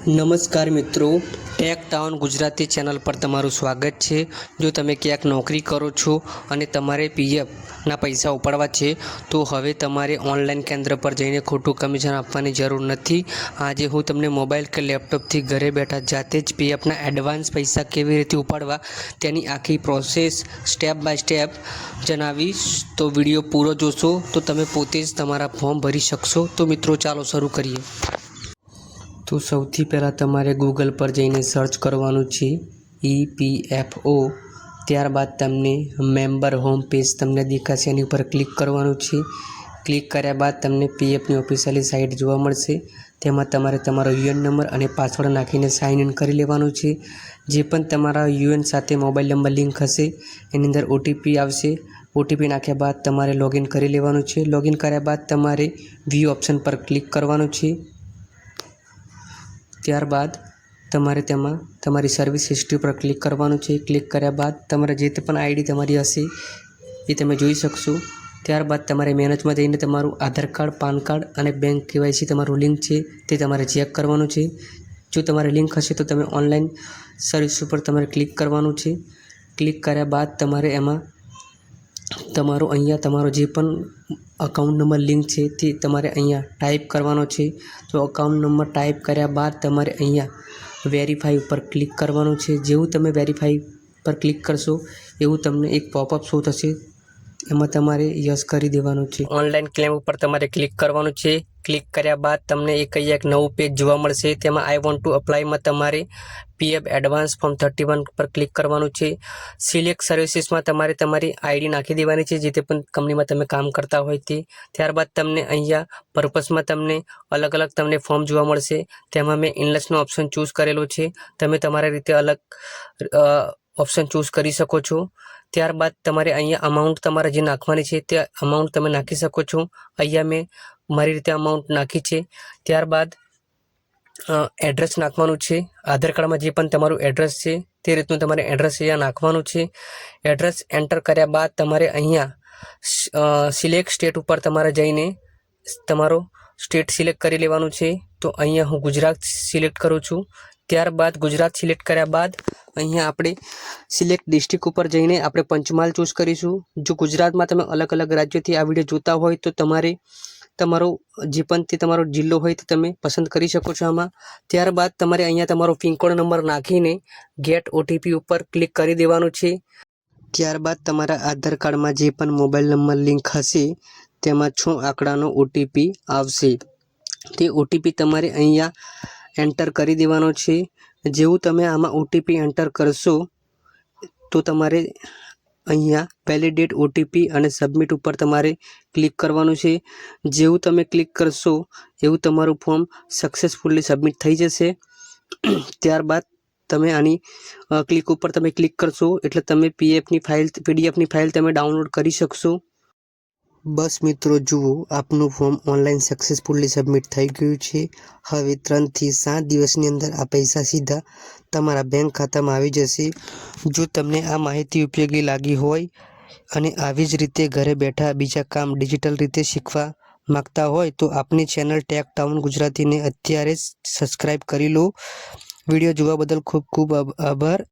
નમસ્કાર મિત્રો, tech town Gujarati channel પર તમારું સ્વાગત છે। જો તમે ક્યાંક નોકરી કરો છો અને તમારે પીએફના પૈસા ઉપાડવા છે તો હવે તમારે ઓનલાઈન કેન્દ્ર પર જઈને ખોટું કમિશન આપવાની જરૂર નથી। આજે હું તમને મોબાઈલ કે લેપટોપથી ઘરે બેઠા જાતે જ પીએફના એડવાન્સ પૈસા કેવી રીતે ઉપાડવા તેની આખી પ્રોસેસ સ્ટેપ બાય સ્ટેપ જણાવીશ। તો વિડીયો પૂરો જોશો તો તમે પોતે જ તમારા ફોર્મ ભરી શકશો। તો મિત્રો ચાલો શરૂ કરીએ। તો સૌથી પહેલાં તમારે ગૂગલ પર જઈને સર્ચ કરવાનું છે EPFO। ત્યારબાદ તમને મેમ્બર હોમ પેજ તમને દેખાશે, એની ઉપર ક્લિક કરવાનું છે। ક્લિક કર્યા બાદ તમને પીએફની ઓફિશિયલી સાઇટ જોવા મળશે। તેમાં તમારે તમારો યુએન નંબર અને પાસવર્ડ નાખીને સાઇન ઇન કરી લેવાનું છે। જે પણ તમારા યુએન સાથે મોબાઈલ નંબર લિંક હશે એની અંદર ઓટીપી આવશે। ઓટીપી નાખ્યા બાદ તમારે લોગિન કરી લેવાનું છે। લોગિન કર્યા બાદ તમારે વ્યૂ ઓપ્શન પર ક્લિક કરવાનું છે। ત્યારબાદ તમારે તેમાં તમારી સર્વિસ હિસ્ટ્રી પર ક્લિક કરવાનું છે। ક્લિક કર્યા બાદ તમારે જે તે પણ આઈડી તમારી હશે એ તમે જોઈ શકશો। ત્યારબાદ તમારે મેનેજમાં જઈને તમારું આધાર કાર્ડ, પાન કાર્ડ અને બેંક કેવાયસી તમારું લિંક છે તે તમારે ચેક કરવાનું છે। જો તમારે લિંક હશે તો તમે ઓનલાઈન સર્વિસ ઉપર તમારે ક્લિક કરવાનું છે। ક્લિક કર્યા બાદ તમારે એમાં તમારો જે પણ અકાઉન્ટ નંબર લિંક છે તે તમારે અહીંયા ટાઈપ કરવાનો છે। તો અકાઉન્ટ નંબર ટાઈપ કર્યા બાદ તમારે અહીંયા વેરીફાઈ ઉપર ક્લિક કરવાનું છે। જેવું તમે વેરીફાઈ પર ક્લિક કરશો એવું તમને એક પોપઅપ શો થશે, એમાં તમારે યસ કરી દેવાનું છે। ઓનલાઈન ક્લેમ ઉપર તમારે ક્લિક કરવાનું છે। ક્લિક કર્યા બાદ તમને એક નવું પેજ જોવા મળશે। તેમાં આઈ વોન્ટ ટુ અપ્લાયમાં તમારે પીએફ એડવાન્સ ફોર્મ 31 પર ક્લિક કરવાનું છે। સિલેક્ટ સર્વિસીસમાં તમારે તમારી આઈડી નાખી દેવાની છે, જે તે પણ કંપનીમાં તમે કામ કરતા હોય તે। ત્યારબાદ તમને અહીંયા પર્પસમાં તમને અલગ અલગ તમને ફોર્મ જોવા મળશે। તેમાં મેં ઇનલેસનો ઓપ્શન ચૂઝ કરેલો છે, તમે તમારી રીતે અલગ ઓપ્શન ચૂઝ કરી શકો છો। ત્યારબાદ તમારે અહીંયા અમાઉન્ટ તમારે જે નાખવાની છે તે અમાઉન્ટ તમે નાખી શકો છો। અહીંયા મેં મારી રીતે અમાઉન્ટ નાખી છે। ત્યારબાદ એડ્રેસ નાખવાનું છે। આધાર કાર્ડમાં જે પણ તમારું એડ્રેસ છે તે રીતનું તમારે એડ્રેસ અહીંયા નાખવાનું છે। એડ્રેસ એન્ટર કર્યા બાદ તમારે અહીંયા સિલેક્ટ સ્ટેટ ઉપર તમારે જઈને તમારો સ્ટેટ સિલેક્ટ કરી લેવાનું છે। તો અહીંયા હું ગુજરાત સિલેક્ટ કરું છું। ત્યારબાદ ગુજરાત સિલેક્ટ કર્યા બાદ અહીંયા આપણે સિલેક્ટ ડિસ્ટ્રિક્ટ ઉપર જઈને આપણે પંચમહાલ ચૂઝ કરીશું। જો ગુજરાતમાં તમે અલગ અલગ રાજ્યોથી આ વિડીયો જોતા હોય તો તમારે તમારો જે પણ તે તમારો જિલ્લો હોય તે તમે પસંદ કરી શકો છો આમાં। ત્યારબાદ તમારે અહીંયા તમારો પિનકોડ નંબર નાખીને ગેટ ઓટીપી ઉપર ક્લિક કરી દેવાનું છે। ત્યારબાદ તમારા આધાર કાર્ડમાં જે પણ મોબાઈલ નંબર લિંક હશે તેમાં 6 આંકડાનો ઓટીપી આવશે। તે ઓટીપી તમારે અહીંયા એન્ટર કરી દેવાનો છે। જેવું તમે આમાં ઓટીપી એન્ટર કરશો તો તમારે અહીંયા વેલિડેટ ઓટીપી અને સબમિટ ઉપર તમારે ક્લિક કરવાનું છે। જેવું તમે ક્લિક કરશો એવું તમારું ફોર્મ સક્સેસફુલી સબમિટ થઈ જશે। ત્યારબાદ તમે આની ક્લિક ઉપર તમે ક્લિક કરશો એટલે તમે પીડીએફની ફાઇલ તમે ડાઉનલોડ કરી શકશો। બસ મિત્રો જુઓ, આપનું ફોર્મ ઓનલાઈન સક્સેસફુલી સબમિટ થઈ ગયું છે। હવે 3 થી 7 દિવસની અંદર આ પૈસા સીધા તમારા બેંક ખાતામાં આવી જશે। જો તમને આ માહિતી ઉપયોગી લાગી હોય અને આવી જ રીતે ઘરે બેઠા બીજા કામ ડિજિટલ રીતે શીખવા માગતા હોય તો આપની ચેનલ ટેક ટાઉન ગુજરાતીને અત્યારે જ સબસ્ક્રાઈબ કરી લો। વિડીયો જોવા બદલ ખૂબ ખૂબ આભાર।